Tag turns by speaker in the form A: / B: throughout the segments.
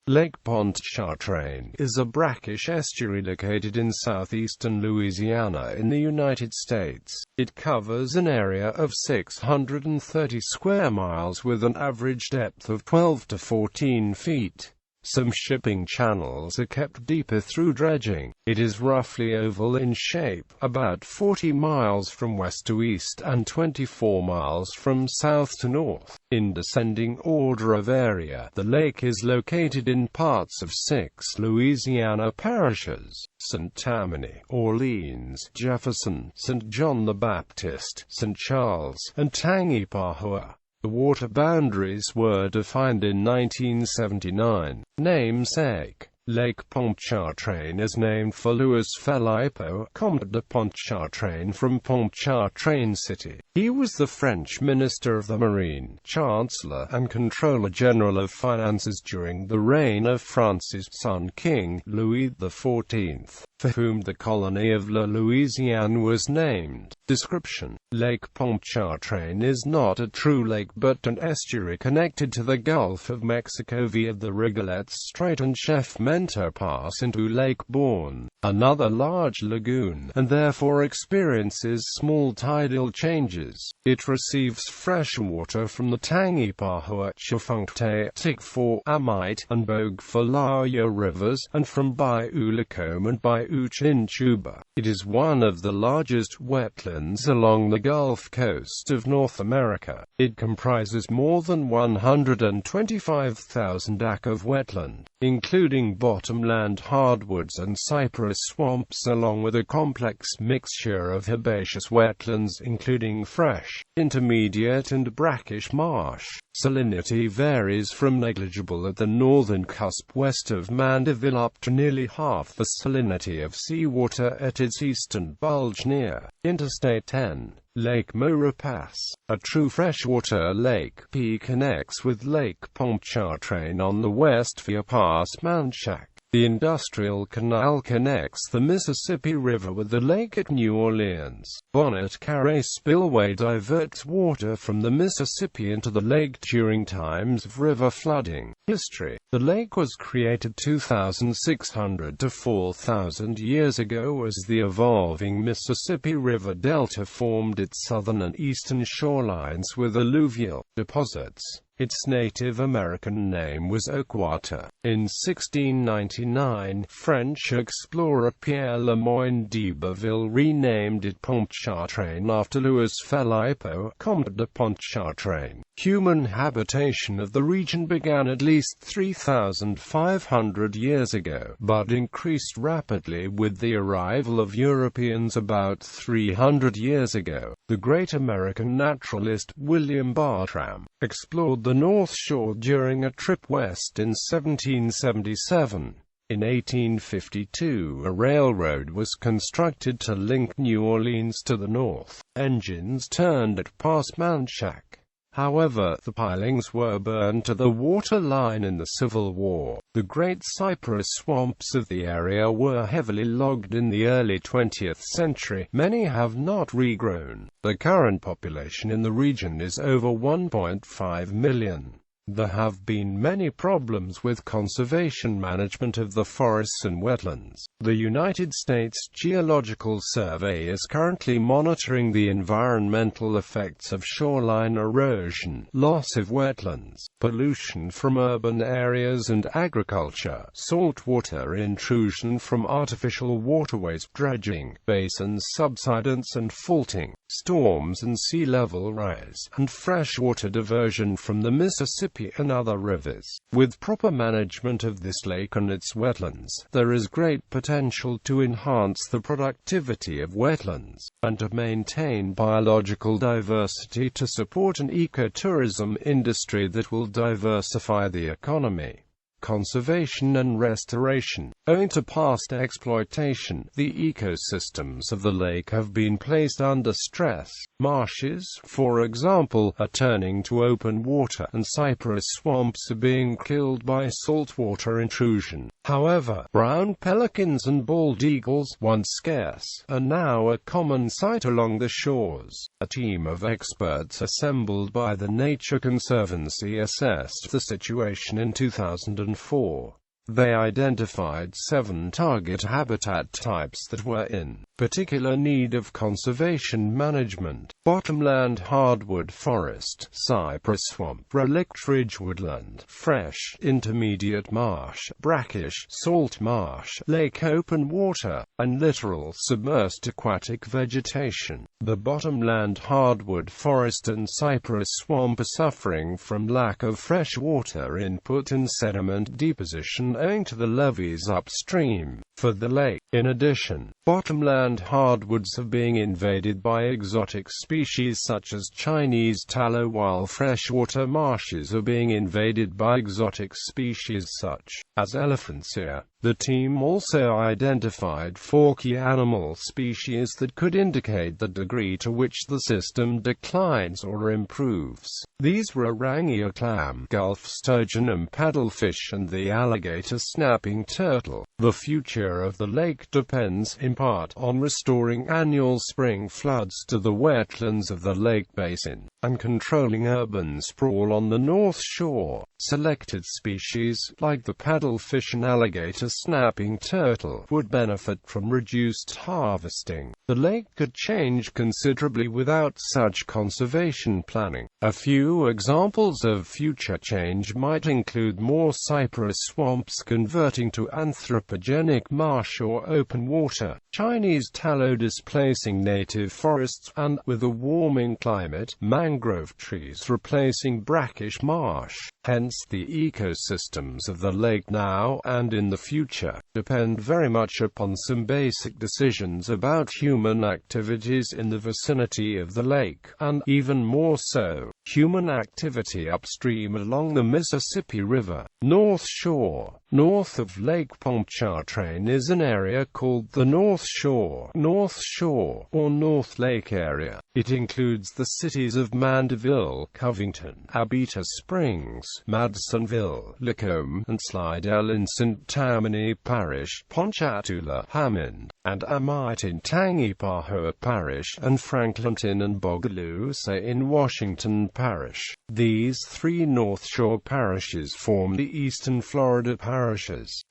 A: Lake Pontchartrain is a brackish estuary located in southeastern Louisiana in the United States. It covers an area of 630 square miles with an average depth of 12 to 14 feet. Some shipping channels are kept deeper through dredging. It is roughly oval in shape, about 40 miles from west to east and 24 miles from south to north. In descending order of area, the lake is located in parts of 6 Louisiana parishes: St. Tammany, Orleans, Jefferson, St. John the Baptist, St. Charles, and Tangipahoa. The water boundaries were defined in 1979. Namesake: Lake Pontchartrain is named for Louis Philippe Comte de Pontchartrain from Pontchartrain City. He was the French Minister of the Marine, Chancellor, and Controller General of Finances during the reign of France's son King Louis XIV, for whom the colony of La Louisiane was named. Description: Lake Pontchartrain is not a true lake but an estuary connected to the Gulf of Mexico via the Rigolette Strait and Chef Mentor Pass into Lake Bourne, another large lagoon, and therefore experiences small tidal changes. It receives fresh water from the Tangipahoa, Chifuncte, Tikfor, Amite, and Bogfalaya rivers, and from Bayou Lacombe and Bayou Chinchuba. It is one of the largest wetlands along the Gulf Coast of North America. It comprises more than 125,000 acres of wetland, including bottomland hardwoods and cypress swamps, along with a complex mixture of herbaceous wetlands including fresh, intermediate and brackish marsh. Salinity varies from negligible at the northern cusp west of Mandeville up to nearly half the salinity of seawater at its eastern bulge near Interstate 10. Lake Maurepas, a true freshwater lake, connects with Lake Pontchartrain on the west via Pass Manchac. The Industrial Canal connects the Mississippi River with the lake at New Orleans. Bonnet Carré Spillway diverts water from the Mississippi into the lake during times of river flooding. History: the lake was created 2,600 to 4,000 years ago as the evolving Mississippi River Delta formed its southern and eastern shorelines with alluvial deposits. Its Native American name was Oquata. In 1699, French explorer Pierre Le Moyne d'Iberville renamed it Pontchartrain after Louis Philippe Comte de Pontchartrain. Human habitation of the region began at least 3,500 years ago, but increased rapidly with the arrival of Europeans about 300 years ago. The great American naturalist William Bartram explored the North Shore during a trip west in 1777. In 1852, a railroad was constructed to link New Orleans to the north. Engines turned at Pass Manchac. However, the pilings were burned to the water line in the Civil War. The great cypress swamps of the area were heavily logged in the early 20th century. Many have not regrown. The current population in the region is over 1.5 million. There have been many problems with conservation management of the forests and wetlands. The United States Geological Survey is currently monitoring the environmental effects of shoreline erosion, loss of wetlands, pollution from urban areas and agriculture, saltwater intrusion from artificial waterways, dredging, basin subsidence and faulting, storms and sea level rise, and freshwater diversion from the Mississippi and other rivers. With proper management of this lake and its wetlands, there is great potential to enhance the productivity of wetlands, and to maintain biological diversity to support an ecotourism industry that will diversify the economy. Conservation and restoration. Owing to past exploitation, the ecosystems of the lake have been placed under stress. Marshes, for example, are turning to open water, and cypress swamps are being killed by saltwater intrusion. However, brown pelicans and bald eagles, once scarce, are now a common sight along the shores. A team of experts assembled by the Nature Conservancy assessed the situation in 2004. They identified 7 target habitat types that were in particular need of conservation management: bottomland hardwood forest, cypress swamp, relict ridge woodland, fresh, intermediate marsh, brackish, salt marsh, lake open water, and littoral submersed aquatic vegetation. The bottomland hardwood forest and cypress swamp are suffering from lack of fresh water input and sediment deposition owing to the levees upstream for the lake. In addition, bottomland hardwoods are being invaded by exotic species such as Chinese tallow, while freshwater marshes are being invaded by exotic species such as elephant's ear. The team also identified 4 key animal species that could indicate the degree to which the system declines or improves. These were orangia clam, gulf sturgeon and paddlefish, and the alligator snapping turtle. The future of the lake depends, in part, on restoring annual spring floods to the wetlands of the lake basin, and controlling urban sprawl on the north shore. Selected species, like the paddlefish and alligator snapping turtle, would benefit from reduced harvesting. The lake could change considerably without such conservation planning. A few examples of future change might include more cypress swamps converting to anthropogenic marsh or open water, Chinese tallow displacing native forests, and, with a warming climate, mangrove trees replacing brackish marsh. Hence, the ecosystems of the lake now and in the future depend very much upon some basic decisions about human activities in the vicinity of the lake, and, even more so, human activity upstream along the Mississippi River. North Shore. North of Lake Pontchartrain is an area called the North Shore, or North Lake area. It includes the cities of Mandeville, Covington, Abita Springs, Madisonville, Lacombe, and Slidell in St. Tammany Parish, Ponchatoula, Hammond, and Amite in Tangipahoa Parish, and Franklinton and Bogalusa in Washington Parish. These 3 North Shore parishes form the eastern Florida parishes.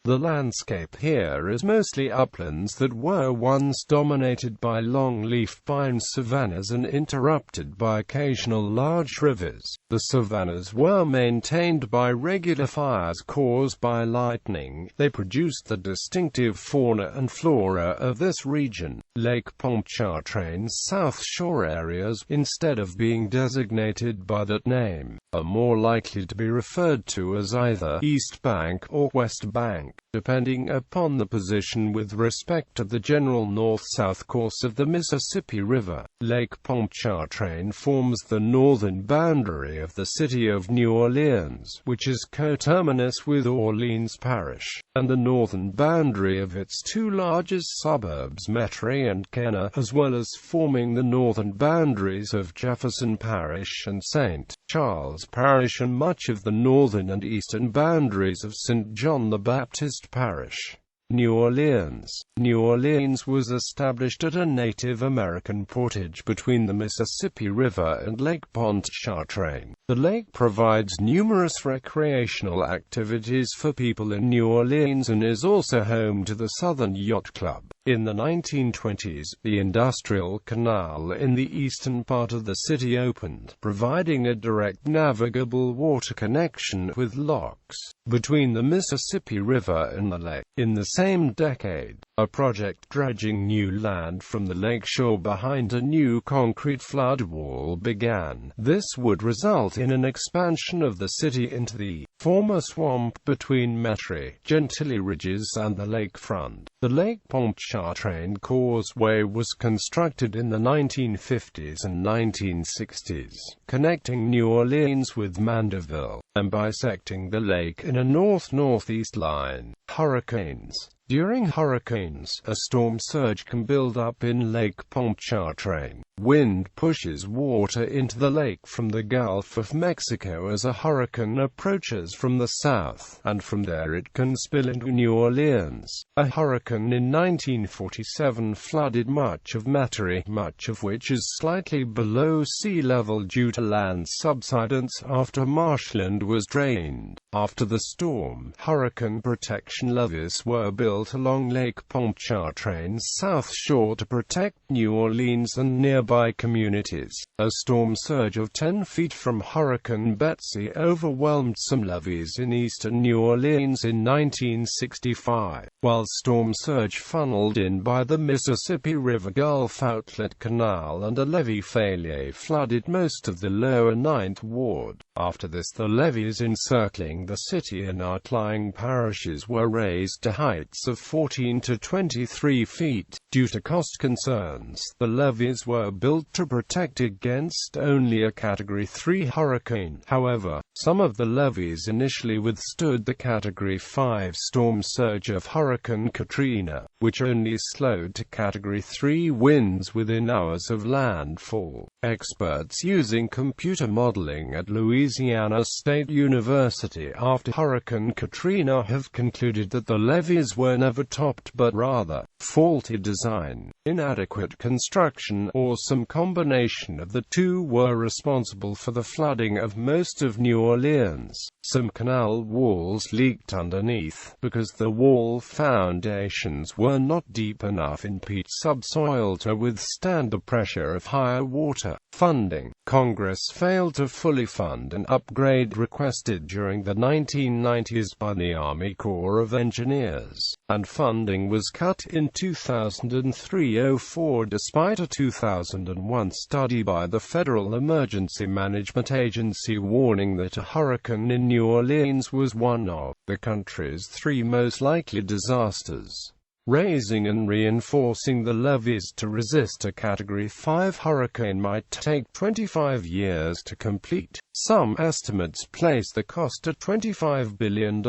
A: The landscape here is mostly uplands that were once dominated by longleaf pine savannas and interrupted by occasional large rivers. The savannas were maintained by regular fires caused by lightning. They produced the distinctive fauna and flora of this region. Lake Pontchartrain's South Shore areas, instead of being designated by that name, are more likely to be referred to as either East Bank or West Bank, depending upon the position with respect to the general north-south course of the Mississippi River. Lake Pontchartrain forms the northern boundary of the city of New Orleans, which is coterminous with Orleans Parish, and the northern boundary of its 2 largest suburbs, Metairie and Kenner, as well as forming the northern boundaries of Jefferson Parish and St. Charles Parish, and much of the northern and eastern boundaries of St. John the Baptist Parish. New Orleans. New Orleans was established at a Native American portage between the Mississippi River and Lake Pontchartrain. The lake provides numerous recreational activities for people in New Orleans and is also home to the Southern Yacht Club. In the 1920s, the Industrial Canal in the eastern part of the city opened, providing a direct navigable water connection with locks between the Mississippi River and the lake. In the same decade, a project dredging new land from the lakeshore behind a new concrete flood wall began. This would result in an expansion of the city into the former swamp between Metairie, Gentilly Ridges and the lakefront. The Lake Pontchartrain Causeway was constructed in the 1950s and 1960s, connecting New Orleans with Mandeville, and bisecting the lake in a north-northeast line. Hurricanes. During hurricanes, a storm surge can build up in Lake Pontchartrain. Wind pushes water into the lake from the Gulf of Mexico as a hurricane approaches from the south, and from there it can spill into New Orleans. A hurricane in 1947 flooded much of Metairie, much of which is slightly below sea level due to land subsidence after marshland was drained. After the storm, hurricane protection levees were built along Lake Pontchartrain's south shore to protect New Orleans and nearby communities. A storm surge of 10 feet from Hurricane Betsy overwhelmed some levees in eastern New Orleans in 1965, while storm surge funneled in by the Mississippi River Gulf Outlet Canal and a levee failure flooded most of the lower Ninth Ward. After this, the levees encircling the city and outlying parishes were raised to heights of 14 to 23 feet. Due to cost concerns, the levees were built to protect against only a Category 3 hurricane. However, some of the levees initially withstood the Category 5 storm surge of Hurricane Katrina, which only slowed to Category 3 winds within hours of landfall. Experts using computer modeling at Louisiana State University after Hurricane Katrina have concluded that the levees were never topped but rather faulty design, inadequate construction, or some combination of the two were responsible for the flooding of most of New Orleans. Some canal walls leaked underneath, because the wall foundations were not deep enough in peat subsoil to withstand the pressure of higher water. Funding. Congress failed to fully fund an upgrade requested during the 1990s by the Army Corps of Engineers, and funding was cut in 2003-04 despite a 2001 study by the Federal Emergency Management Agency warning that a hurricane in New Orleans was one of the country's 3 most likely disasters. Raising and reinforcing the levees to resist a Category 5 hurricane might take 25 years to complete. Some estimates place the cost at $25 billion.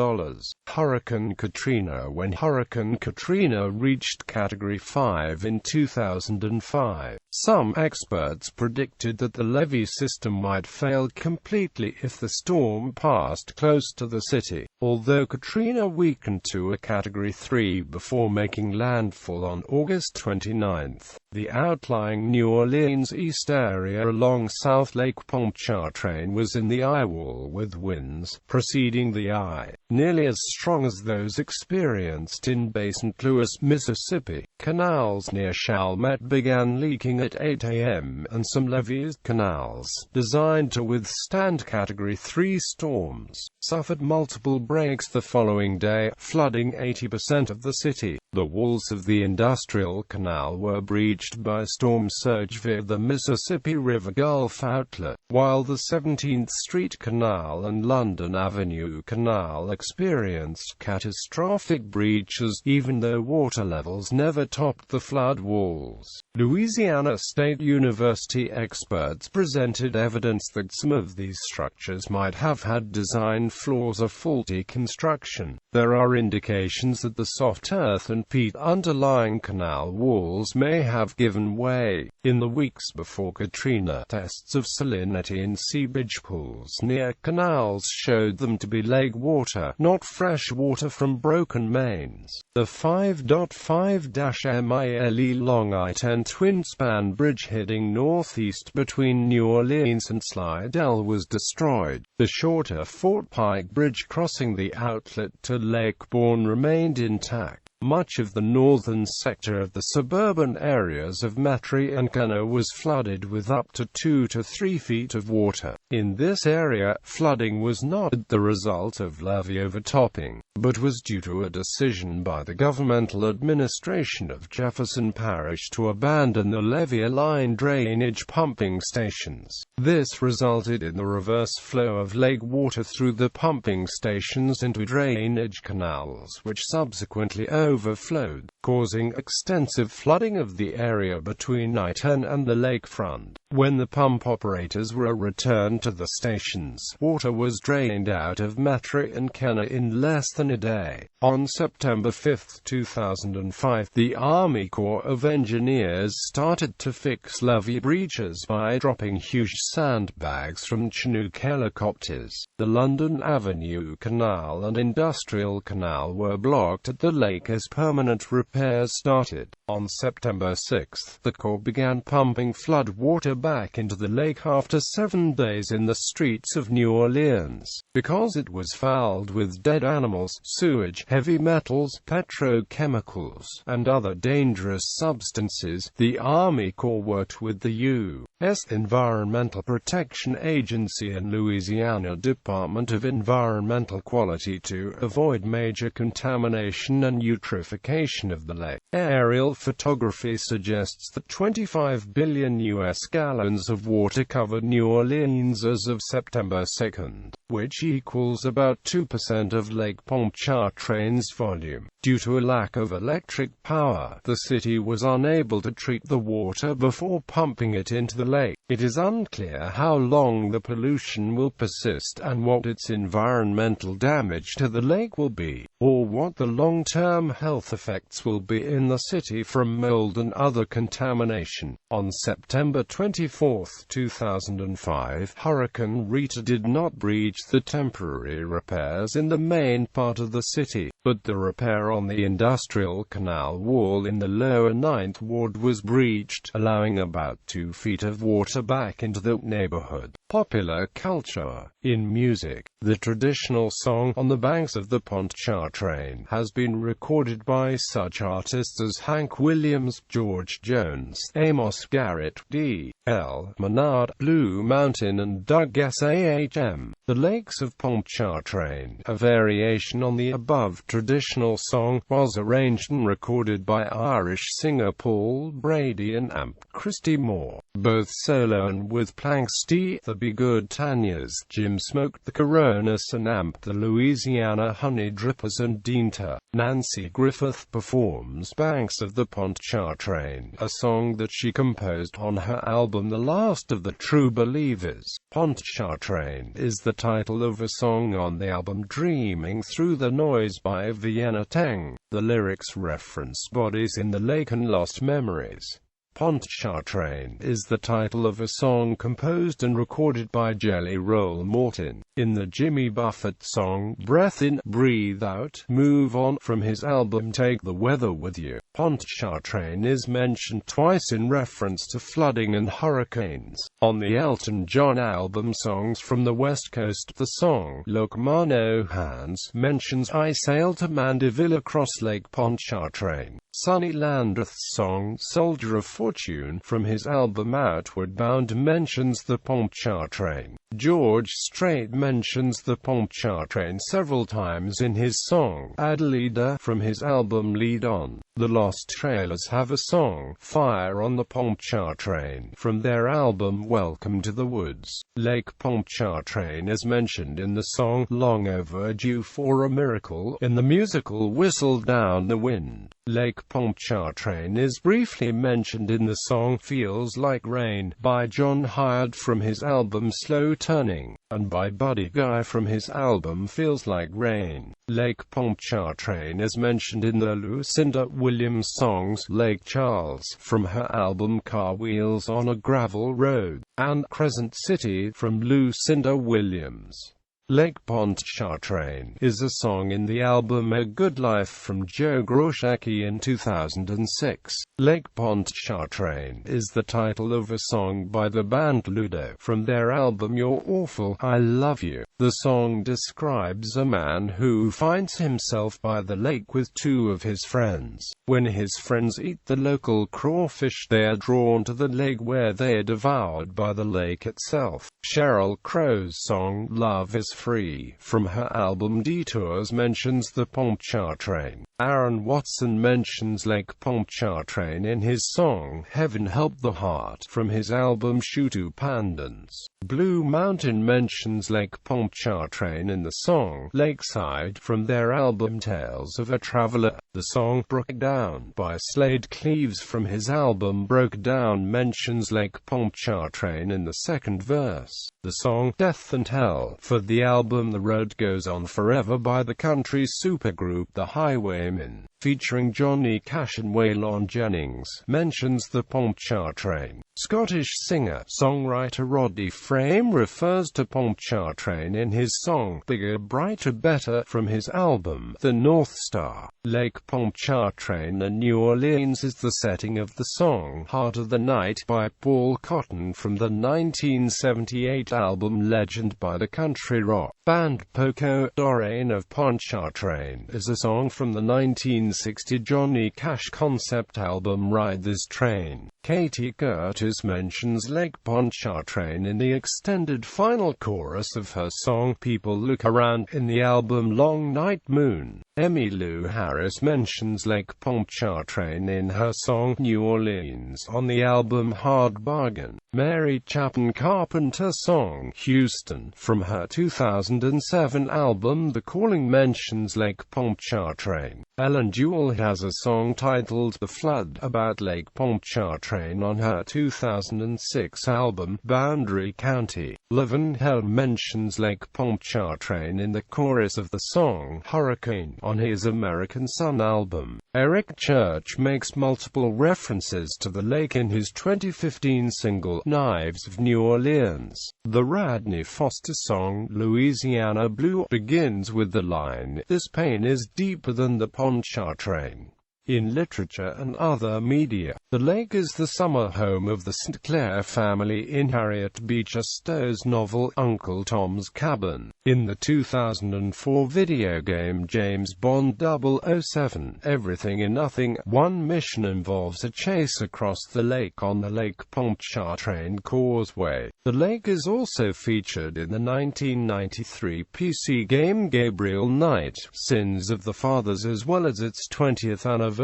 A: Hurricane Katrina. When Hurricane Katrina reached Category 5 in 2005, some experts predicted that the levee system might fail completely if the storm passed close to the city. Although Katrina weakened to a Category 3 before making landfall on August 29, the outlying New Orleans East area along South Lake Pontchartrain was in the eye wall with winds preceding the eye, nearly as strong as those experienced in Bay St. Louis, Mississippi. Canals near Chalmette began leaking at 8 a.m., and some levees, canals designed to withstand Category 3 storms, suffered multiple breaks the following day, flooding 80% of the city. The walls of the Industrial Canal were breached by storm surge via the Mississippi River Gulf Outlet, while the 17th Street Canal and London Avenue Canal experienced catastrophic breaches, even though water levels never topped the flood walls. Louisiana State University experts presented evidence that some of these structures might have had design flaws or faulty construction. There are indications that the soft earth and peat underlying canal walls may have given way. In the weeks before Katrina, tests of salinity in seepage pools near canals showed them to be lake water, not fresh water from broken mains. The 5.5-mile long I-10 twin-span bridge heading northeast between New Orleans and Slidell was destroyed. The shorter Fort Pike Bridge crossing the outlet to Lake Borgne remained intact. Much of the northern sector of the suburban areas of Metairie and Kenner was flooded with up to 2 to 3 feet of water. In this area, flooding was not the result of levee overtopping, but was due to a decision by the governmental administration of Jefferson Parish to abandon the levee-aligned drainage pumping stations. This resulted in the reverse flow of lake water through the pumping stations into drainage canals, which subsequently overflowed, causing extensive flooding of the area between I-10 and the lakefront. When the pump operators were returned to the stations, water was drained out of Metairie and Kenner in less than than a day. On September 5, 2005, the Army Corps of Engineers started to fix levee breaches by dropping huge sandbags from Chinook helicopters. The London Avenue Canal and Industrial Canal were blocked at the lake as permanent repairs started. On September 6, the Corps began pumping flood water back into the lake after 7 days in the streets of New Orleans, because it was fouled with dead animals, sewage, heavy metals, petrochemicals, and other dangerous substances. The Army Corps worked with the U.S. Environmental Protection Agency and Louisiana Department of Environmental Quality to avoid major contamination and eutrophication of the lake. Aerial photography suggests that 25 billion U.S. gallons of water covered New Orleans as of September 2, which equals about 2% of Lake Pontchartrain's volume. Due to a lack of electric power, the city was unable to treat the water before pumping it into the lake. It is unclear how long the pollution will persist and what its environmental damage to the lake will be, or what the long-term health effects will be in the city from mold and other contamination. On September 24, 2005, Hurricane Rita did not breach the temporary repairs in the main part of the city, but the repair on the Industrial Canal wall in the lower 9th Ward was breached, allowing about 2 feet of water back into the neighborhood. Popular culture. In music, the traditional song "On the Banks of the Pontchartrain" has been recorded by such artists as Hank Williams, George Jones, Amos Garrett, D.L. Menard, Blue Mountain, and Doug Sahm. The Lakes of Pontchartrain, a variation on the above traditional song, was arranged and recorded by Irish singer Paul Brady and amp Christy Moore, both solo and with planks. The Be Good Tanyas, Jim Smoked the Coronas and amp the Louisiana Honey Drippers and Deenta. Nancy Griffith performs Banks of the Pontchartrain, a song that she composed on her album The Last of the True Believers. Pontchartrain is the title of a song on the album Dreaming Through the Noise by Vienna Teng. The lyrics reference bodies in the lake and lost memories. Pontchartrain is the title of a song composed and recorded by Jelly Roll Morton, in the Jimmy Buffett song Breath In, Breathe Out, Move On, from his album Take the Weather With You. Pontchartrain is mentioned twice in reference to flooding and hurricanes. On the Elton John album Songs from the West Coast, the song Look Ma No Hands mentions I sailed to Mandeville across Lake Pontchartrain. Sonny Landreth's song Soldier of Fortune from his album Outward Bound mentions the Pontchartrain. George Strait mentions the Pontchartrain several times in his song Adelaida from his album Lead On. The Lost Trailers have a song, Fire on the Pontchartrain, from their album Welcome to the Woods. Lake Pontchartrain is mentioned in the song Long Overdue for a Miracle in the musical Whistle Down the Wind. Lake Pontchartrain is briefly mentioned in the song Feels Like Rain by John Hyatt from his album Slow Turning, and by Buddy Guy from his album Feels Like Rain. Lake Pontchartrain is mentioned in the Lucinda Williams songs Lake Charles from her album Car Wheels on a Gravel Road, and Crescent City from Lucinda Williams. Lake Pontchartrain is a song in the album A Good Life from Joe Groszacki in 2006. Lake Pontchartrain is the title of a song by the band Ludo from their album You're Awful, I Love You. The song describes a man who finds himself by the lake with 2 of his friends. When his friends eat the local crawfish, they are drawn to the lake where they are devoured by the lake itself. Sheryl Crow's song Love Is Free from her album Detours mentions the Pontchartrain. Aaron Watson mentions Lake Pontchartrain in his song Heaven Help the Heart from his album Shutu Pandans. Blue Mountain mentions Lake Pontchartrain in the song Lakeside from their album Tales of a Traveler. The song Broke Down by Slade Cleaves from his album Broke Down mentions Lake Pontchartrain in the second verse. The song Death and Hell for the album The Road Goes On Forever by the country supergroup The Highwaymen, featuring Johnny Cash and Waylon Jennings, mentions the Pontchartrain. Scottish singer-songwriter Roddy Frame refers to Pontchartrain in his song Bigger, Brighter, Better from his album The North Star. Lake Pontchartrain in New Orleans is the setting of the song Heart of the Night by Paul Cotton from the 1978 album Legend by the country rock band Pontchartrain of Pontchartrain is a song from the 1960 Johnny Cash concept album Ride This Train. Katie Curtis mentions Lake Pontchartrain in the extended final chorus of her song People Look Around in the album Long Night Moon. Emmylou Harris mentions Lake Pontchartrain in her song New Orleans on the album Hard Bargain. Mary Chapin Carpenter's song Houston from her 2007 album The Calling mentions Lake Pontchartrain. Ellen Jewell has a song titled The Flood about Lake Pontchartrain on her 2006 album Boundary County. Levin Helm mentions Lake Pontchartrain in the chorus of the song Hurricane on his American Sun album. Eric Church makes multiple references to the lake in his 2015 single Knives of New Orleans. The Radney Foster song Louisiana Blue begins with the line, "This pain is deeper than the Pontchartrain." In literature and other media, the lake is the summer home of the St. Clair family in Harriet Beecher Stowe's novel Uncle Tom's Cabin. In the 2004 video game James Bond 007, Everything and Nothing, one mission involves a chase across the lake on the Lake Pontchartrain Causeway. The lake is also featured in the 1993 PC game Gabriel Knight, Sins of the Fathers, as well as its 20th anniversary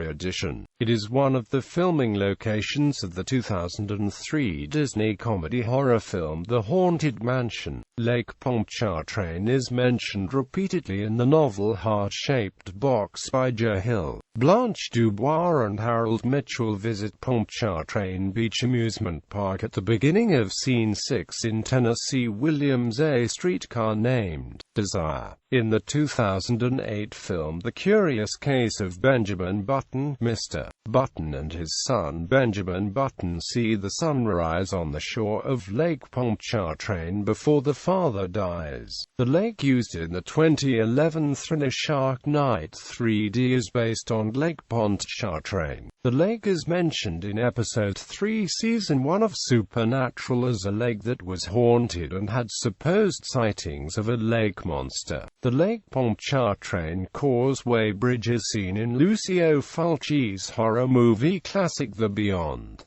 A: edition. It is one of the filming locations of the 2003 Disney comedy horror film The Haunted Mansion. Lake Pontchartrain is mentioned repeatedly in the novel Heart-Shaped Box by Joe Hill. Blanche Dubois and Harold Mitchell visit Pontchartrain Beach Amusement Park at the beginning of Scene 6 in Tennessee Williams' A Streetcar Named Desire. In the 2008 film The Curious Case of Benjamin Button, Mr. Button and his son Benjamin Button see the sunrise on the shore of Lake Pontchartrain before the father dies. The lake used in the 2011 thriller Shark Night 3D is based on Lake Pontchartrain. The lake is mentioned in Episode 3 Season 1 of Supernatural as a lake that was haunted and had supposed sightings of a lake monster. The Lake Pontchartrain Causeway Bridge is seen in Lucio Fulci's horror movie classic The Beyond.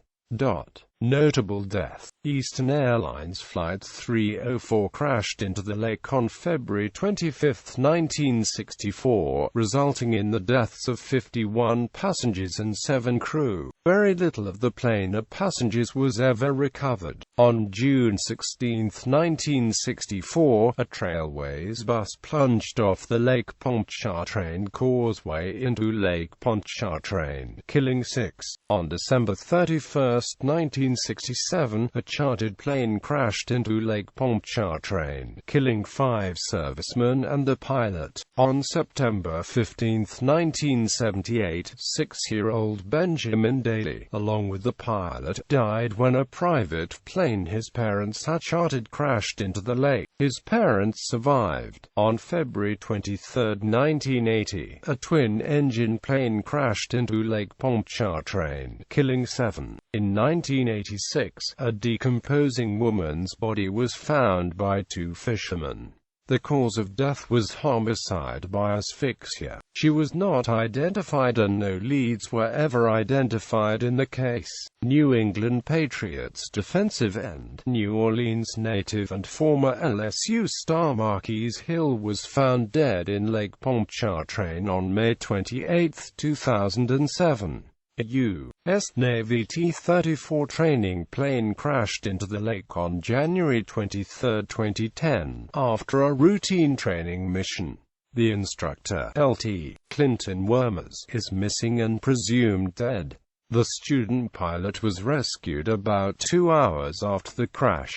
A: Notable death. Eastern Airlines Flight 304 crashed into the lake on February 25, 1964, resulting in the deaths of 51 passengers and 7 crew. Very little of the plane or passengers was ever recovered. On June 16, 1964, a Trailways bus plunged off the Lake Pontchartrain Causeway into Lake Pontchartrain, killing 6. On December 31, 1967, a chartered plane crashed into Lake Pontchartrain, killing 5 servicemen and the pilot. On September 15, 1978, 6-year-old Benjamin Daly, along with the pilot, died when a private plane his parents had chartered crashed into the lake. His parents survived. On February 23, 1980, a twin-engine plane crashed into Lake Pontchartrain, killing 7. In 1986, a decomposing woman's body was found by 2 fishermen. The cause of death was homicide by asphyxia. She was not identified and no leads were ever identified in the case. New England Patriots defensive end, New Orleans native and former LSU star Marquise Hill was found dead in Lake Pontchartrain on May 28, 2007. A U.S. Navy T-34 training plane crashed into the lake on January 23, 2010, after a routine training mission. The instructor, Lt. Clinton Wormers, is missing and presumed dead. The student pilot was rescued about 2 hours after the crash.